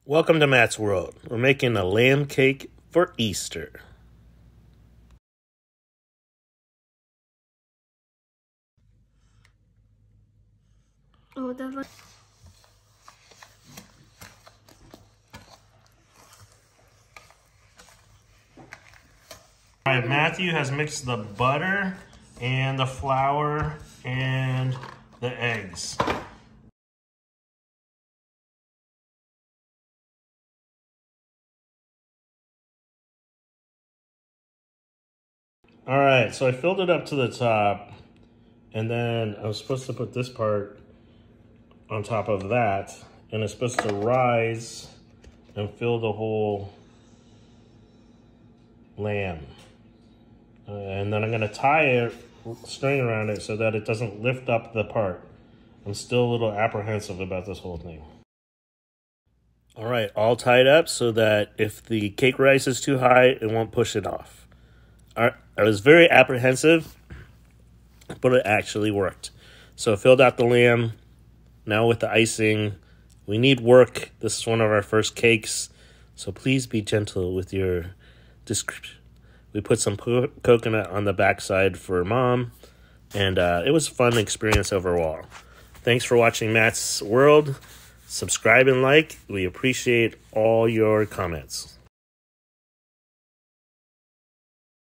Welcome to Matt's World. We're making a lamb cake for Easter. Oh, that was... All right, Matthew has mixed the butter and the flour and the eggs. All right, so I filled it up to the top, and then I was supposed to put this part on top of that, and it's supposed to rise and fill the whole lamb. And then I'm gonna tie a string around it so that it doesn't lift up the part. I'm still a little apprehensive about this whole thing. All right, all tied up so that if the cake rises too high, it won't push it off. I was very apprehensive, but it actually worked. So I filled out the lamb. Now with the icing, we need work. This is one of our first cakes, so please be gentle with your description. We put some coconut on the backside for Mom, and it was a fun experience overall. Thanks for watching Matt's World. Subscribe and like. We appreciate all your comments.